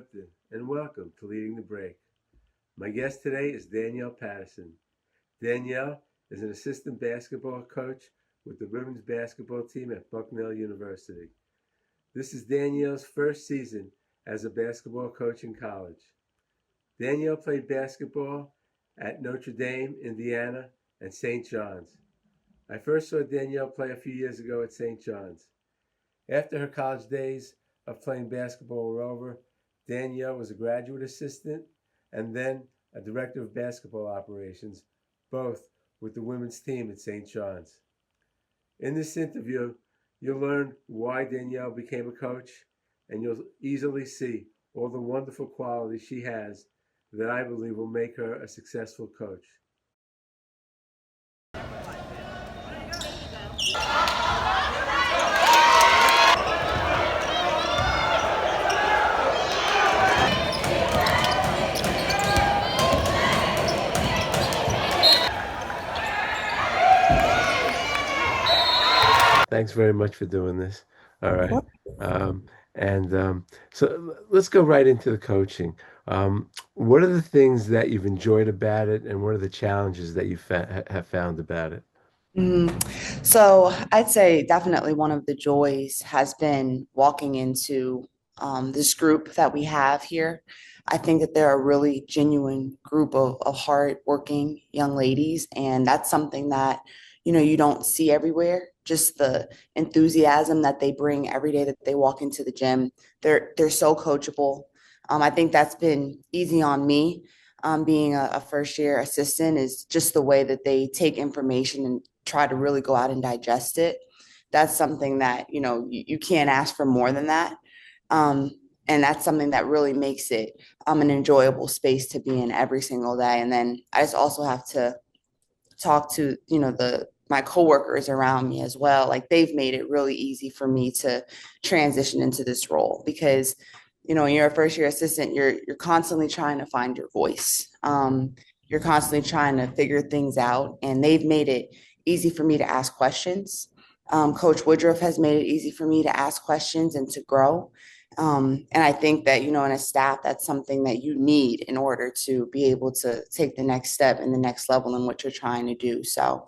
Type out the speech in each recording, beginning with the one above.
Clifton, and welcome to Leading the Break. My guest today is Danielle Patterson. Danielle is an assistant basketball coach with the women's basketball team at Bucknell University. This is Danielle's first season as a basketball coach in college. Danielle played basketball at Notre Dame, Indiana, and St. John's. I first saw Danielle play a few years ago at St. John's. After her college days of playing basketball were over, Danielle was a graduate assistant and then a director of basketball operations, both with the women's team at St. John's. In this interview, you'll learn why Danielle became a coach, and you'll easily see all the wonderful qualities she has that I believe will make her a successful coach. Thanks very much for doing this. All right. So let's go right into the coaching. What are the things that you've enjoyed about it, and what are the challenges that you have found about it? So I'd say definitely one of the joys has been walking into this group that we have here. I think that they're a really genuine group of hardworking young ladies, and that's something that you don't see everywhere. Just the enthusiasm that they bring every day that they walk into the gym. They're so coachable. I think that's been easy on me. Being a first year assistant is just the way that they take information and try to really go out and digest it. That's something that you can't ask for more than that. And that's something that really makes it an enjoyable space to be in every single day. And then I just also have to talk to my coworkers around me as well. Like, they've made it really easy for me to transition into this role because when you're a first year assistant, you're constantly trying to find your voice. You're constantly trying to figure things out, and they've made it easy for me to ask questions. Coach Woodruff has made it easy for me to ask questions and to grow. And I think that, in a staff, that's something that you need in order to be able to take the next step and the next level in what you're trying to do. So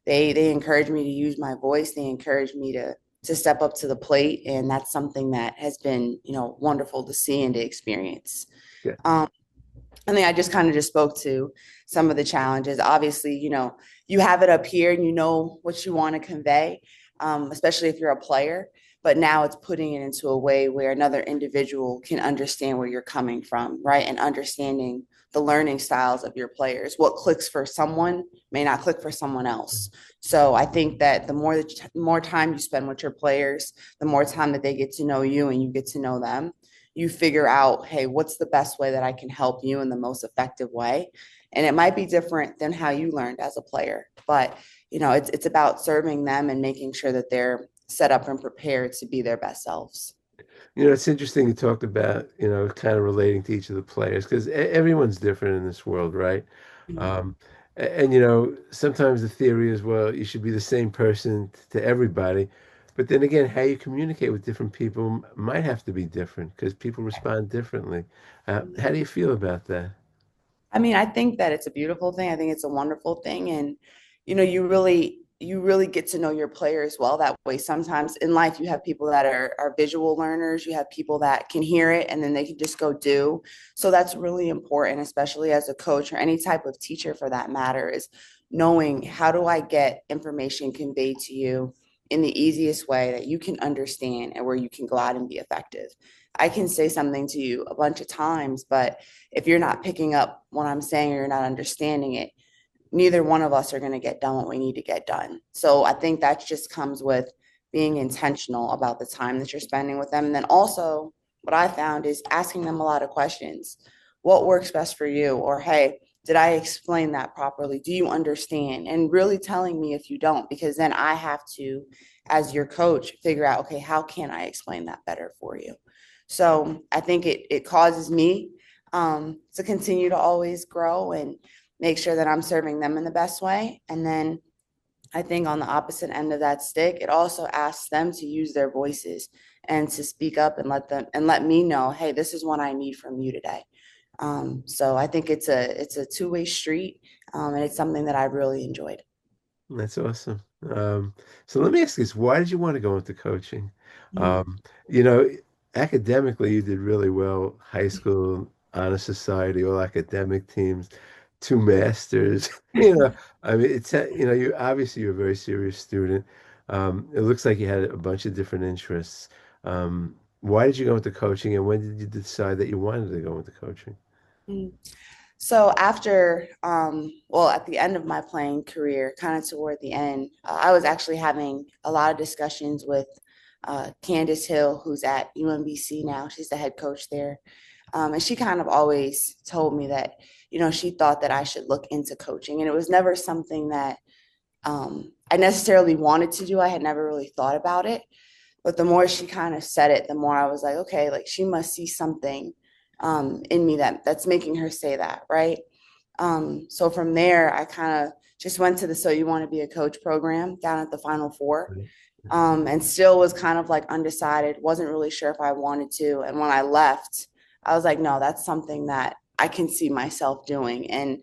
they encourage me to use my voice. They encourage me to step up to the plate. And that's something that has been, wonderful to see and to experience. Yeah. I think I just kind of just spoke to some of the challenges. Obviously, you have it up here and you know what you want to convey, especially if you're a player. But now it's putting it into a way where another individual can understand where you're coming from, right? And understanding the learning styles of your players. What clicks for someone may not click for someone else. So I think that the more time you spend with your players, the more time that they get to know you and you get to know them, you figure out, hey, what's the best way that I can help you in the most effective way? And it might be different than how you learned as a player, but it's about serving them and making sure that they're set up and prepared to be their best selves. It's interesting you talked about, kind of relating to each of the players because everyone's different in this world, right? Um, and, sometimes the theory is, well, you should be the same person to everybody. But then again, how you communicate with different people might have to be different because people respond differently. How do you feel about that? I mean, I think that it's a beautiful thing. I think it's a wonderful thing. And, you really get to know your players well that way. Sometimes in life, you have people that are visual learners. You have people that can hear it and then they can just go do. So that's really important, especially as a coach or any type of teacher for that matter, is knowing how do I get information conveyed to you in the easiest way that you can understand and where you can go out and be effective. I can say something to you a bunch of times, but if you're not picking up what I'm saying or you're not understanding it, neither one of us are going to get done what we need to get done. So I think that just comes with being intentional about the time that you're spending with them. And then also what I found is asking them a lot of questions. What works best for you? Or, hey, did I explain that properly? Do you understand? And really telling me if you don't, because then I have to, as your coach, figure out, okay, how can I explain that better for you? So I think it causes me to continue to always grow and make sure that I'm serving them in the best way. And then I think on the opposite end of that stick, it also asks them to use their voices and to speak up and let me know, hey, this is what I need from you today. So I think it's a two-way street, and it's something that I've really enjoyed. That's awesome. So let me ask you this, why did you want to go into coaching? Mhm. Um, you know, academically, you did really well, high school, honor society, all academic teams, two masters. I mean, you obviously you're a very serious student. It looks like you had a bunch of different interests. Why did you go into coaching, and when did you decide that you wanted to go into coaching? Mm. So after, well, at the end of my playing career, kind of toward the end, I was actually having a lot of discussions with Candace Hill, who's at UMBC now. She's the head coach there. And she kind of always told me that, she thought that I should look into coaching. And it was never something that I necessarily wanted to do. I had never really thought about it. But the more she kind of said it, the more I was like, okay, like she must see something in me that's making her say that, right? So from there, I kind of just went to the So You Want to Be a Coach program down at the Final Four, Right. and still was kind of like undecided, wasn't really sure if I wanted to. And when I left, I was like, no, that's something that I can see myself doing. And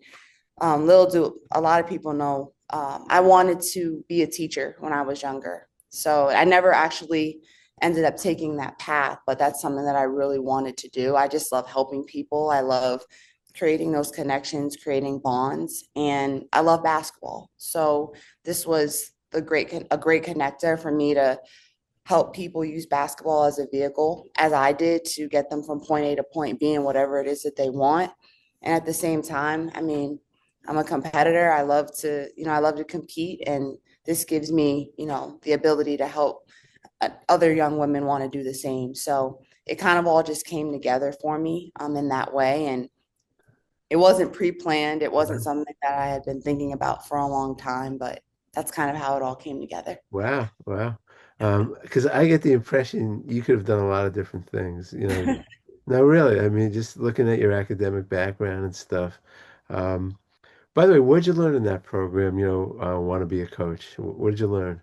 little do a lot of people know, I wanted to be a teacher when I was younger. So I never actually ended up taking that path, but that's something that I really wanted to do. I just love helping people. I love creating those connections, creating bonds, and I love basketball. So this was a great connector for me to help people use basketball as a vehicle, as I did, to get them from point A to point B and whatever it is that they want. And at the same time, I mean, I'm a competitor. I love to compete. And this gives me, the ability to help other young women want to do the same. So it kind of all just came together for me in that way. And it wasn't pre-planned. It wasn't something that I had been thinking about for a long time, but that's kind of how it all came together. Wow, wow. Because I get the impression you could have done a lot of different things, No, really. I mean, just looking at your academic background and stuff. Um, by the way, what did you learn in that program? Want to be a coach. What did you learn?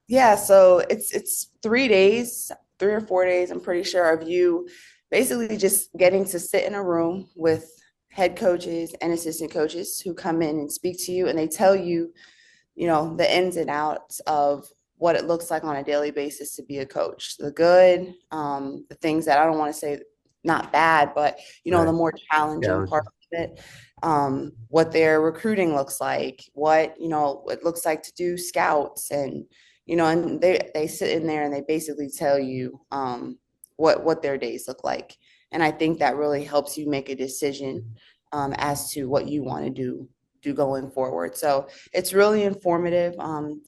Yeah, so it's 3 days, 3 or 4 days, I'm pretty sure, of you basically just getting to sit in a room with head coaches and assistant coaches who come in and speak to you, and they tell you, the ins and outs of what it looks like on a daily basis to be a coach. The good, the things that I don't want to say not bad, but the Right. more challenging part Challenges. of it. What their recruiting looks like, what it looks like to do scouts, and they sit in there and they basically tell you what their days look like. And I think that really helps you make a decision as to what you want to do going forward. So it's really informative.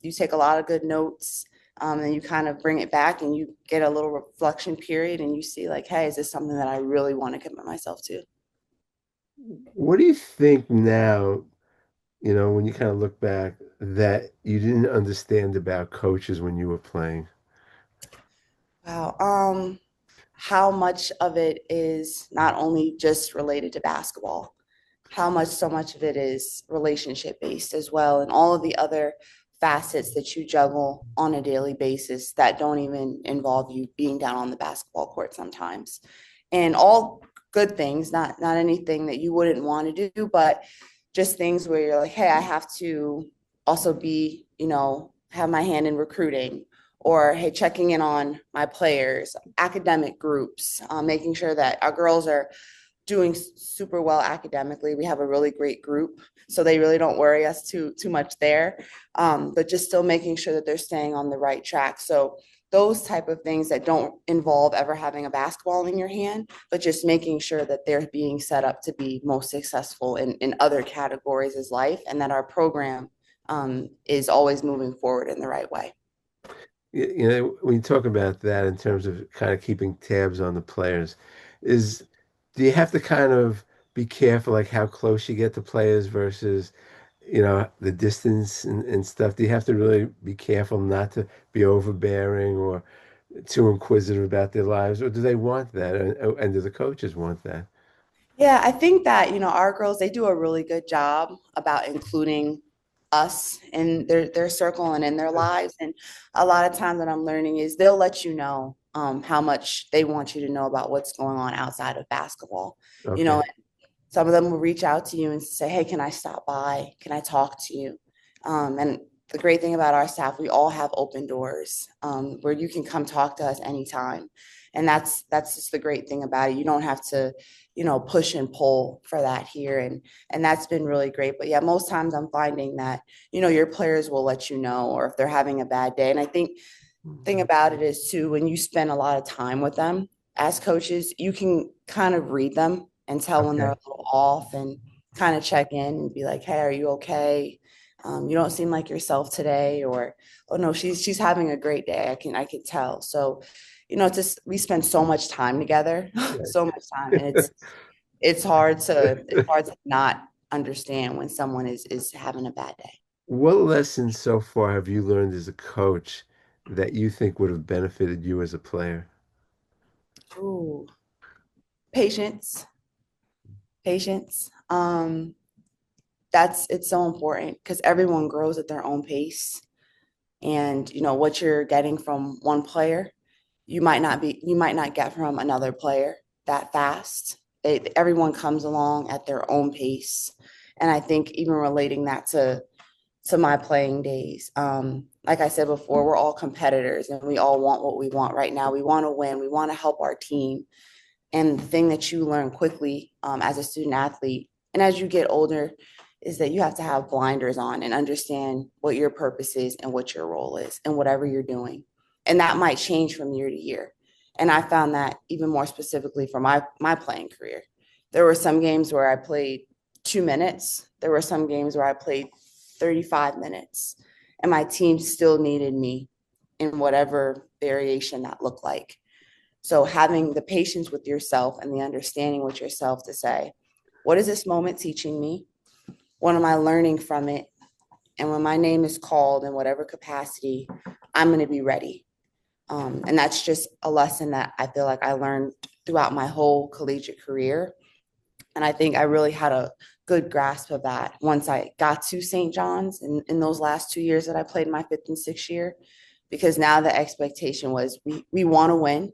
You take a lot of good notes, and you kind of bring it back and you get a little reflection period and you see like, hey, is this something that I really want to commit myself to? What do you think now, when you kind of look back, that you didn't understand about coaches when you were playing? Wow. How much of it is not only just related to basketball, so much of it is relationship based as well, and all of the other facets that you juggle on a daily basis that don't even involve you being down on the basketball court sometimes. And all good things, not anything that you wouldn't want to do, but just things where you're like, hey, I have to also be, have my hand in recruiting, or hey, checking in on my players, academic groups, making sure that our girls are doing super well academically. We have a really great group, so they really don't worry us too much there. But just still making sure that they're staying on the right track. So those type of things that don't involve ever having a basketball in your hand, but just making sure that they're being set up to be most successful in other categories as life, and that our program is always moving forward in the right way. When you talk about that in terms of kind of keeping tabs on the players, is do you have to kind of be careful like how close you get to players versus, the distance and stuff? Do you have to really be careful not to be overbearing or too inquisitive about their lives, or do they want that? And do the coaches want that? Yeah, I think that, our girls, they do a really good job about including us in their circle and in their lives. And a lot of times what I'm learning is they'll let you know how much they want you to know about what's going on outside of basketball. You know, Okay. some of them will reach out to you and say, hey, can I stop by? Can I talk to you? And the great thing about our staff, we all have open doors where you can come talk to us anytime. And that's just the great thing about it. You don't have to, push and pull for that here. And that's been really great. But yeah, most times I'm finding that, your players will let you know, or if they're having a bad day. And I think thing about it is too, when you spend a lot of time with them as coaches, you can kind of read them and tell when they're Okay. a little off and kind of check in and be like, hey, are you okay? You don't seem like yourself today, or oh no, she's having a great day. I can tell. So, just we spend so much time together, Right. so much time, and it's hard to not understand when someone is having a bad day. What lessons so far have you learned as a coach that you think would have benefited you as a player? Ooh, patience, patience. That's it's so important because everyone grows at their own pace, and what you're getting from one player you might not get from another player that fast. Everyone comes along at their own pace, and I think even relating that to my playing days, like I said before, we're all competitors and we all want what we want right now. We want to win, we want to help our team. And the thing that you learn quickly as a student athlete and as you get older is that you have to have blinders on and understand what your purpose is and what your role is and whatever you're doing. And that might change from year to year. And I found that even more specifically for my playing career. There were some games where I played 2 minutes. There were some games where I played 35 minutes. And my team still needed me in whatever variation that looked like. So having the patience with yourself and the understanding with yourself to say, what is this moment teaching me? What am I learning from it? And when my name is called in whatever capacity, I'm going to be ready. And that's just a lesson that I feel like I learned throughout my whole collegiate career. And I think I really had a good grasp of that once I got to St. John's in those last 2 years that I played my fifth and sixth year, because now the expectation was we want to win.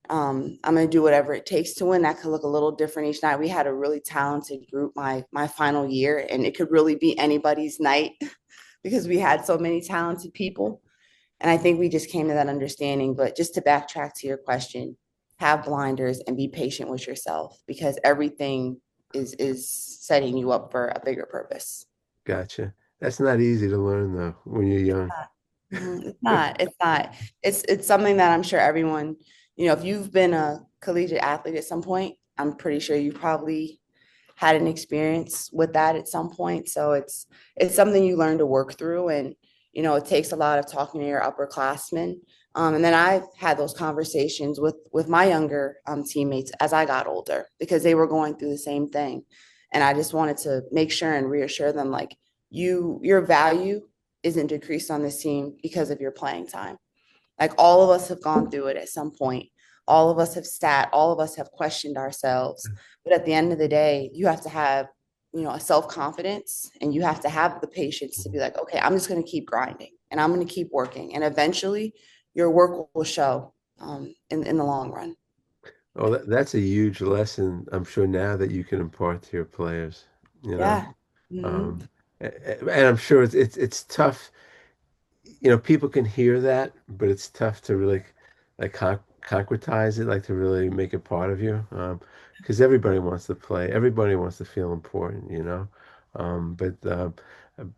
I'm going to do whatever it takes to win. That could look a little different each night. We had a really talented group my final year, and it could really be anybody's night because we had so many talented people. And I think we just came to that understanding. But just to backtrack to your question, have blinders and be patient with yourself because everything is setting you up for a bigger purpose. Gotcha. That's not easy to learn though when you're young. It's not. It's not. It's something that I'm sure everyone, if you've been a collegiate athlete at some point, I'm pretty sure you probably had an experience with that at some point. So it's something you learn to work through, and it takes a lot of talking to your upperclassmen. And then I've had those conversations with my younger teammates as I got older because they were going through the same thing, and I just wanted to make sure and reassure them like your value isn't decreased on this team because of your playing time. Like all of us have gone through it at some point. All of us have sat, all of us have questioned ourselves. But at the end of the day, you have to have, a self-confidence, and you have to have the patience to be like, okay, I'm just going to keep grinding and I'm going to keep working. And eventually your work will show in the long run. Oh, that's a huge lesson, I'm sure now that you can impart to your players, you know. Yeah. Mhm. Um, and I'm sure it's tough. People can hear that, but it's tough to really like concretize it, like to really make it part of you. Because everybody wants to play, everybody wants to feel important. Um, but uh,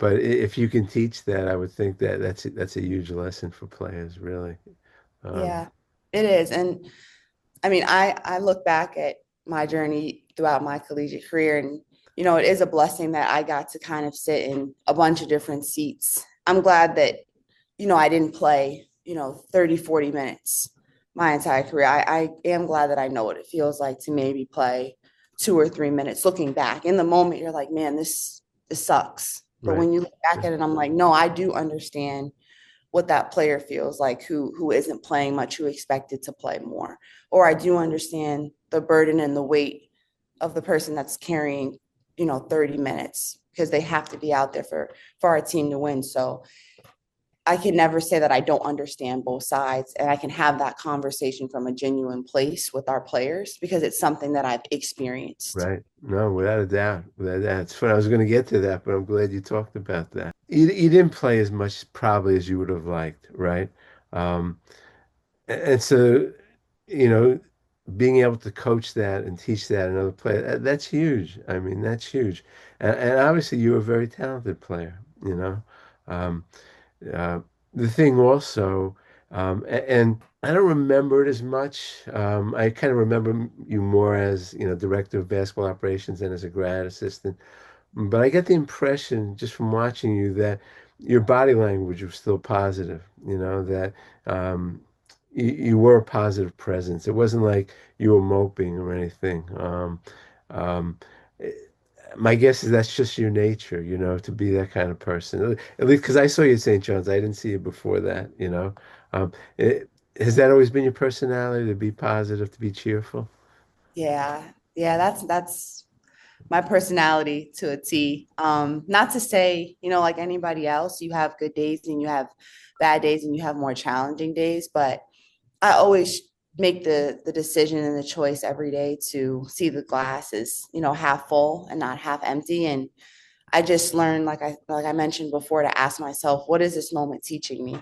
if you can teach that, I would think that that's a huge lesson for players, really. Um, Yeah, it is. And I mean, I look back at my journey throughout my collegiate career, and it is a blessing that I got to kind of sit in a bunch of different seats. I'm glad that I didn't play 30, 40 minutes my entire career. I am glad that I know what it feels like to maybe play 2 or 3 minutes. Looking back in the moment, you're like, man, this sucks. But right. when you look back at it, I'm like, no, I do understand what that player feels like who isn't playing much, who expected to play more. Or I do understand the burden and the weight of the person that's carrying 30 minutes because they have to be out there for our team to win. So I can never say that I don't understand both sides, and I can have that conversation from a genuine place with our players because it's something that I've experienced. Right. No, without a doubt. Without a doubt. It's fun. I was going to get to that, but I'm glad you talked about that. You didn't play as much probably as you would have liked, right? Um, and so, you know, being able to coach that and teach that another player, that's huge. I mean, that's huge. And obviously, you're a very talented player, you know. Um, uh, the thing also, and I don't remember it as much. I kind of remember you more as, director of basketball operations and as a grad assistant. But I get the impression just from watching you that your body language was still positive, that you were a positive presence. It wasn't like you were moping or anything. Um, eh, my guess is that's just your nature, to be that kind of person. At least because I saw you at St. John's, I didn't see you before that. Um, it, has that always been your personality to be positive, to be cheerful? Yeah, yeah, that's my personality to a T. Not to say, like anybody else, you have good days and you have bad days and you have more challenging days, but I always make the decision and the choice every day to see the glass as, half full and not half empty. And I just learned, like I mentioned before, to ask myself, what is this moment teaching me?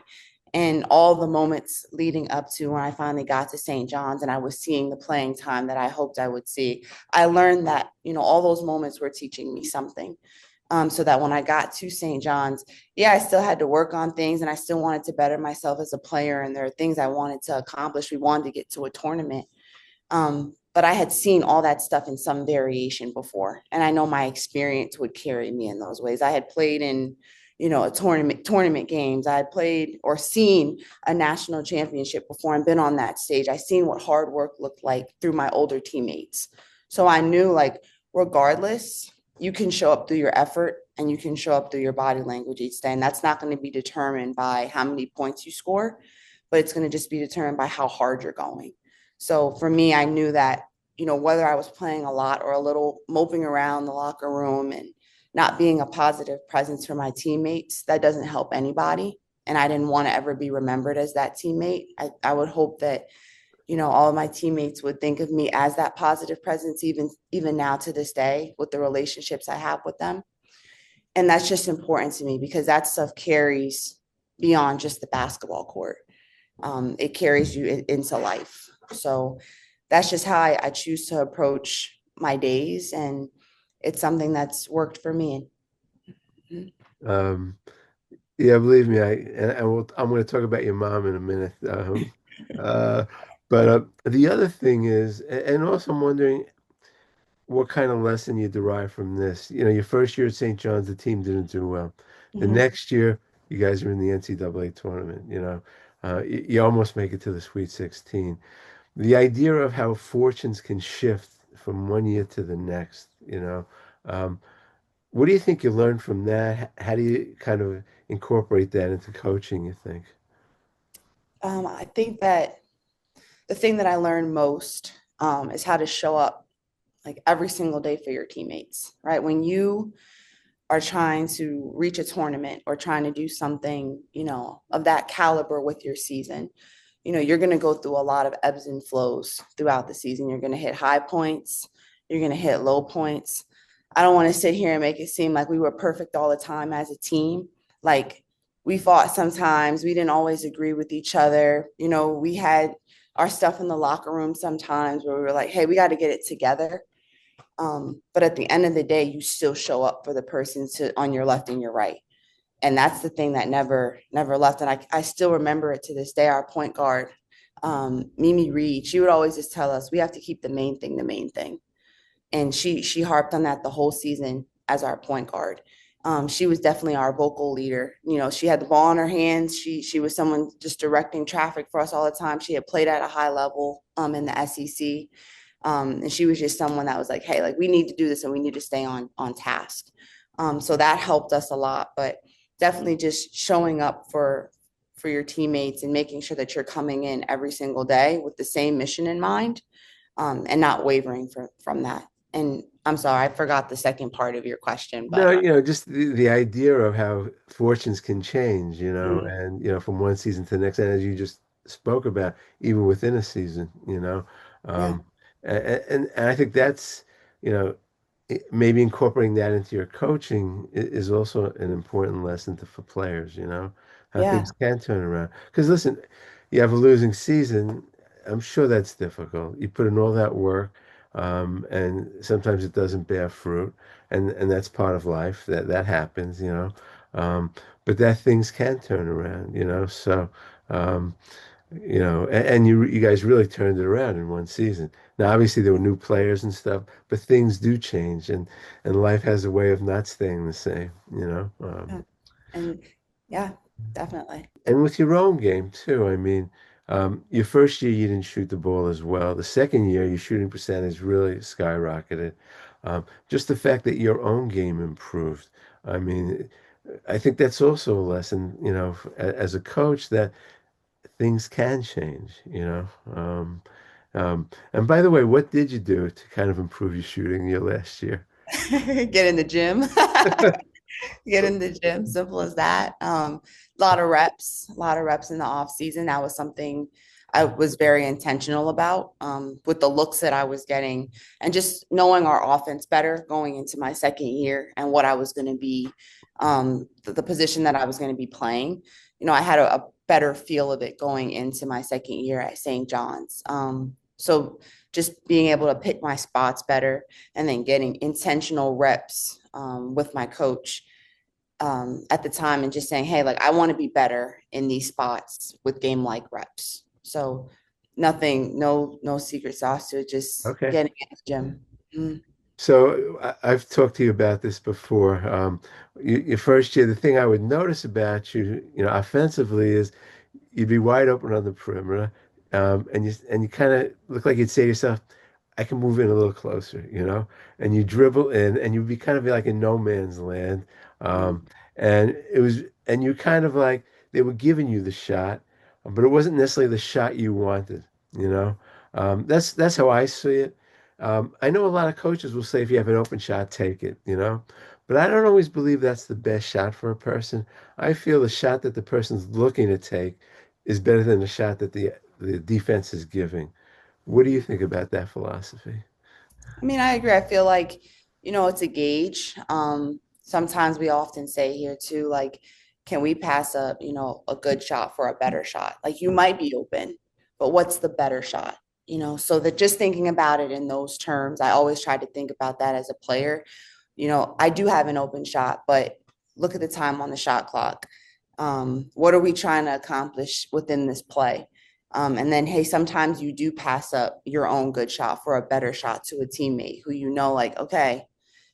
And all the moments leading up to when I finally got to St. John's and I was seeing the playing time that I hoped I would see, I learned that, all those moments were teaching me something. So that when I got to St. John's, yeah, I still had to work on things and I still wanted to better myself as a player. And there are things I wanted to accomplish. We wanted to get to a tournament. But I had seen all that stuff in some variation before. And I know my experience would carry me in those ways. I had played in, a tournament games. I had played or seen a national championship before and been on that stage. I seen what hard work looked like through my older teammates. So I knew, like, regardless, you can show up through your effort and you can show up through your body language each day. And that's not going to be determined by how many points you score, but it's going to just be determined by how hard you're going. So for me, I knew that, whether I was playing a lot or a little moping around the locker room and not being a positive presence for my teammates, that doesn't help anybody. And I didn't want to ever be remembered as that teammate. I would hope that, all of my teammates would think of me as that positive presence, even now to this day with the relationships I have with them. And that's just important to me because that stuff carries beyond just the basketball court. It carries you into life. So that's just how I choose to approach my days. And it's something that's worked for me. Um, yeah, believe me, I'm going to talk about your mom in a minute. Uh, but the other thing is, and also I'm wondering what kind of lesson you derive from this. Your first year at St. John's, the team didn't do well. The Mhm. next year, you guys are in the NCAA tournament. You almost make it to the Sweet 16. The idea of how fortunes can shift from one year to the next. Um, what do you think you learned from that? How do you kind of incorporate that into coaching, you think? I think that the thing that I learned most is how to show up like every single day for your teammates, right? When you are trying to reach a tournament or trying to do something, of that caliber with your season, you're going to go through a lot of ebbs and flows throughout the season. You're going to hit high points, you're going to hit low points. I don't want to sit here and make it seem like we were perfect all the time as a team. Like, we fought sometimes, we didn't always agree with each other. We had our stuff in the locker room sometimes where we were like, hey, we got to get it together. But at the end of the day, you still show up for the person on your left and your right. And that's the thing that never left. And I still remember it to this day. Our point guard, Mimi Reed, she would always just tell us we have to keep the main thing the main thing. And she harped on that the whole season as our point guard. She was definitely our vocal leader. She had the ball in her hands. She was someone just directing traffic for us all the time. She had played at a high level in the SEC. And she was just someone that was like, hey, like, we need to do this and we need to stay on task. So that helped us a lot, but definitely just showing up for your teammates and making sure that you're coming in every single day with the same mission in mind, and not wavering from that. And I'm sorry, I forgot the second part of your question, No, but just the idea of how fortunes can change, mm, and from one season to the next, and as you just spoke about, even within a season, yeah, um, and I think that's, you know, maybe incorporating that into your coaching is also an important lesson for players, how yeah. things can turn around. Because listen, you have a losing season, I'm sure that's difficult. You put in all that work, and sometimes it doesn't bear fruit, and that's part of life. That happens, Um, but that things can turn around, So, um, and you guys really turned it around in one season. Now, obviously, there were new players and stuff, but things do change, and life has a way of not staying the same, Yeah. And yeah, definitely. And with your own game too. I mean, your first year you didn't shoot the ball as well. The second year, your shooting percentage really skyrocketed. Just the fact that your own game improved. I mean, I think that's also a lesson, as a coach that things can change, and by the way, what did you do to kind of improve your shooting your last year? Get in the gym. Get in the gym, simple as that. A lot of reps in the off season. That was something I was very intentional about, with the looks that I was getting and just knowing our offense better going into my second year and what I was going to be, the position that I was going to be playing. I had a better feel of it going into my second year at St. John's. So just being able to pick my spots better and then getting intentional reps, with my coach, at the time, and just saying, hey, like I want to be better in these spots with game like reps. So nothing, no secret sauce to it, just Okay. getting in the gym. Mm. So I've talked to you about this before. Your first year, the thing I would notice about you, offensively, is you'd be wide open on the perimeter, and you kind of look like you'd say to yourself, "I can move in a little closer," and you dribble in, and you'd be kind of like in no man's land, um, Mm. and you kind of like they were giving you the shot, but it wasn't necessarily the shot you wanted, you know. That's how I see it. I know a lot of coaches will say if you have an open shot, take it, but I don't always believe that's the best shot for a person. I feel the shot that the person's looking to take is better than the shot that the defense is giving. What do you think about that philosophy? I mean, I agree. I feel like, it's a gauge. Sometimes we often say here too, like, can we pass up, a good shot for a better shot? Like you might be open, but what's the better shot? So that just thinking about it in those terms, I always try to think about that as a player. I do have an open shot, but look at the time on the shot clock. What are we trying to accomplish within this play? And then, hey, sometimes you do pass up your own good shot for a better shot to a teammate who like, okay,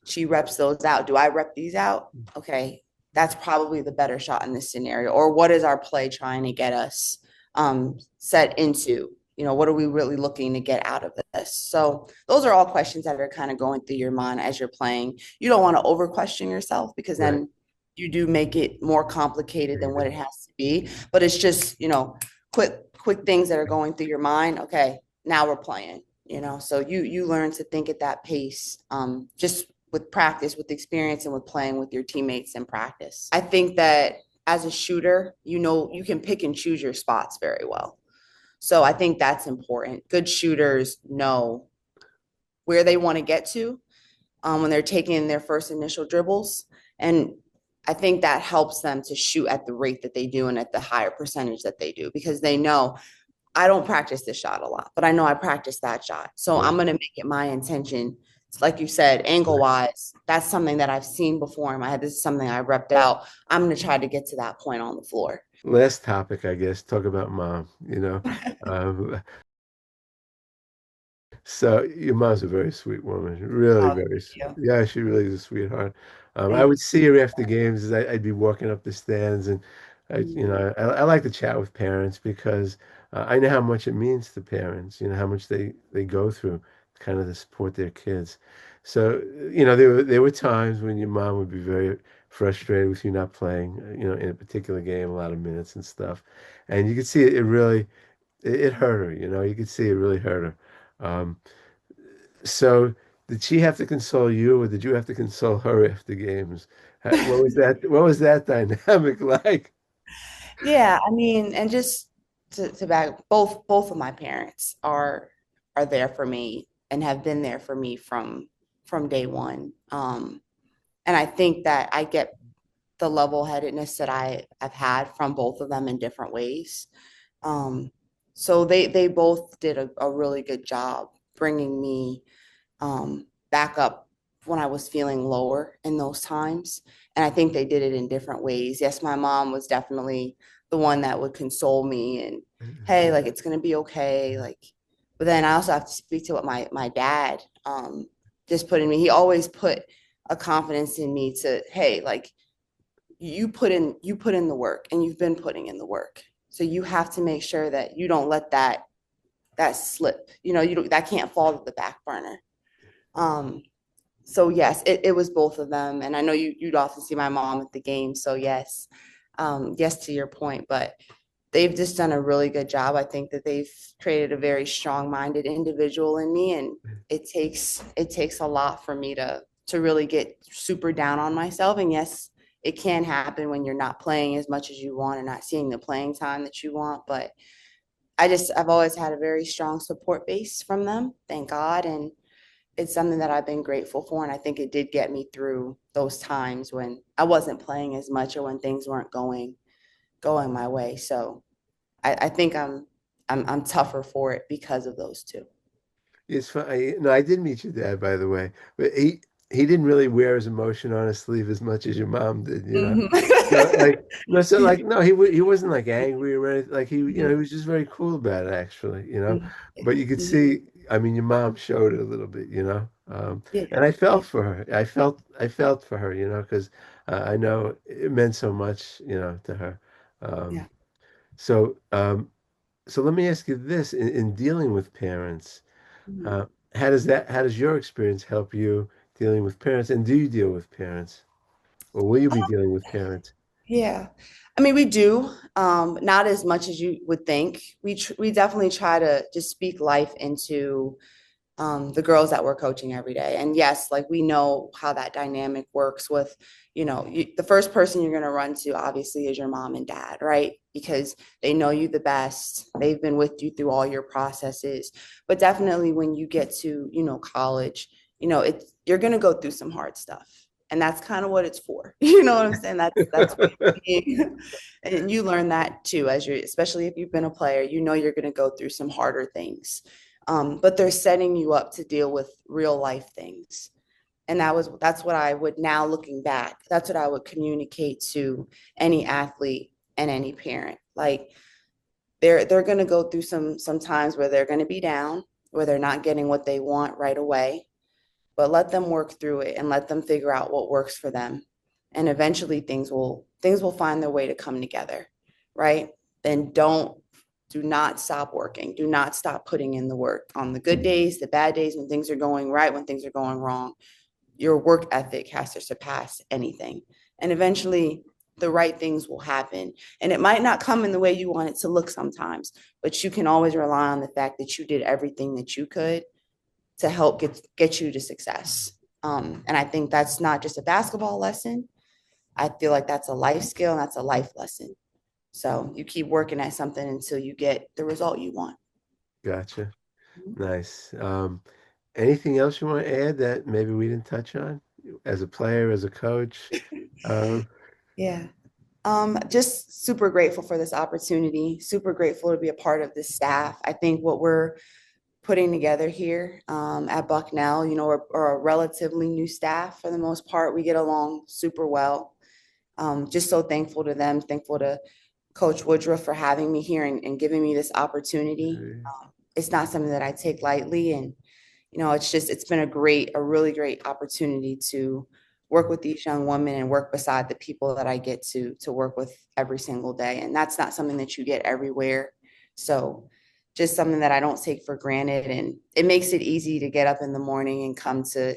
she reps those out. Do I rep these out? Okay, that's probably the better shot in this scenario. Or what is our play trying to get us, set into? What are we really looking to get out of this? So those are all questions that are kind of going through your mind as you're playing. You don't want to over question yourself because Right. then you do make it more complicated than what it has to be. But it's just, quick things that are going through your mind. Okay, now we're playing. So you learn to think at that pace, just with practice, with experience, and with playing with your teammates in practice. I think that as a shooter, you can pick and choose your spots very well. So I think that's important. Good shooters know where they want to get to, when they're taking their first initial dribbles. And I think that helps them to shoot at the rate that they do and at the higher percentage that they do because they know I don't practice this shot a lot, but I know I practice that shot. So I'm Right. going to make it my intention. It's like you said, angle Right. wise, that's something that I've seen before in my head. This is something I repped out. I'm going to try to get to that point on the floor. Last topic, I guess, talk about mom, Um, So your mom's a very sweet woman, really Oh, very. thank you. Yeah, she really is a sweetheart. I Thank would see her after games. I'd be walking up the stands, and you. I like to chat with parents because I know how much it means to parents. You know how much they go through, kind of to support their kids. So there were times when your mom would be very frustrated with you not playing. In a particular game, a lot of minutes and stuff, and you could see it really it hurt her. You could see it really hurt her. Um, so did she have to console you, or did you have to console her after games? What was that? What was that dynamic like? Yeah, I mean, and just to back both of my parents are there for me and have been there for me from day one. And I think that I get the level-headedness that I've had from both of them in different ways. Um, so they both did a really good job bringing me back up when I was feeling lower in those times. And I think they did it in different ways. Yes, my mom was definitely the one that would console me and, hey, like it's gonna be okay. Like, but then I also have to speak to what my dad just put in me. He always put a confidence in me to, hey, like you put in the work and you've been putting in the work. So you have to make sure that you don't let that slip. You know, you don't, that can't fall to the back burner. Um, so yes, it was both of them. And I know you'd often see my mom at the game. So yes, yes to your point, but they've just done a really good job. I think that they've created a very strong-minded individual in me, and it takes a lot for me to really get super down on myself. And yes, it can happen when you're not playing as much as you want and not seeing the playing time that you want. But I've always had a very strong support base from them, thank God. And it's something that I've been grateful for. And I think it did get me through those times when I wasn't playing as much or when things weren't going my way. So I think I'm tougher for it because of those two. It's funny. No, I did meet your dad, by the way, but he didn't really wear his emotion on his sleeve as much as your mom did, you know. Mhm. So like no, so like no, he wasn't like angry or anything. Like he Mhm. was just very cool about it, actually, you know. Mhm. But you could Mhm. see, I mean, your mom showed it a little bit, you know. Yeah, And I yeah, felt for her. I felt for her, you know, because I know it meant so much, you know, to her. Um, yeah. so so let me ask you this: in dealing with parents. Mhm. Uh, how does your experience help you dealing with parents? And do you deal with parents? Or will you be dealing with parents? Yeah. I mean, we do, not as much as you would think. We definitely try to just speak life into the girls that we're coaching every day. And yes, like we know how that dynamic works with, the first person you're going to run to obviously is your mom and dad, right? Because they know you the best. They've been with you through all your processes. But definitely when you get to, college, you're going to go through some hard stuff. And that's kind of what it's for. You know what I'm saying? That's what and you learn that too as you're, especially if you've been a player, you're going to go through some harder things, but they're setting you up to deal with real life things. And that's what I would, now looking back, that's what I would communicate to any athlete and any parent. Like they're going to go through some times where they're going to be down, where they're not getting what they want right away, but let them work through it and let them figure out what works for them. And eventually things will find their way to come together, right? Then do not stop working. Do not stop putting in the work on the good days, the bad days, when things are going right, when things are going wrong. Your work ethic has to surpass anything. And eventually the right things will happen. And it might not come in the way you want it to look sometimes, but you can always rely on the fact that you did everything that you could to help get you to success. And I think that's not just a basketball lesson. I feel like that's a life skill and that's a life lesson. So you keep working at something until you get the result you want. Gotcha. Nice. Anything else you want to add that maybe we didn't touch on as a player, as a coach? Um, Yeah. Just super grateful for this opportunity. Super grateful to be a part of this staff. I think what we're putting together here at Bucknell, we're a relatively new staff for the most part. We get along super well. Just so thankful to them, thankful to Coach Woodruff for having me here and giving me this opportunity. It's not something that I take lightly. And, it's been a really great opportunity to work with these young women and work beside the people that I get to work with every single day. And that's not something that you get everywhere. So just something that I don't take for granted. And it makes it easy to get up in the morning and come to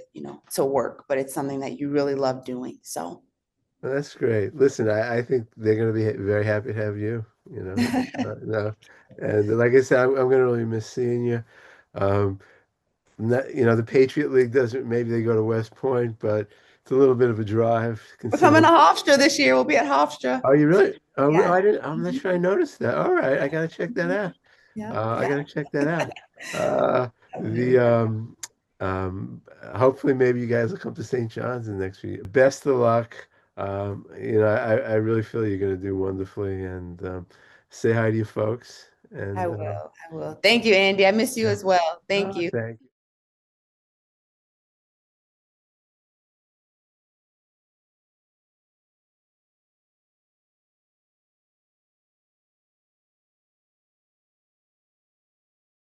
work, but it's something that you really love doing. So well, that's great. Listen, I think they're going to be very happy to have you, you know. No. And like I said, I'm going to really miss seeing you. Um, the Patriot League doesn't, maybe they go to West Point, but it's a little bit of a drive We're coming to considering. Hofstra this year. We'll be at Hofstra. Oh, you really? Oh, Yeah. I didn't. I'm not Mhm. sure I noticed that. All right, I gotta check that Mhm. out. Yeah. I Yeah. gotta check that out. Uh, the um, hopefully maybe you guys will come to St. John's in the next few years. Best of luck. I really feel you're gonna do wonderfully, and say hi to your folks. I And will. I will. Thank you, Andy. I miss you yeah. as well. Thank Oh, you. thank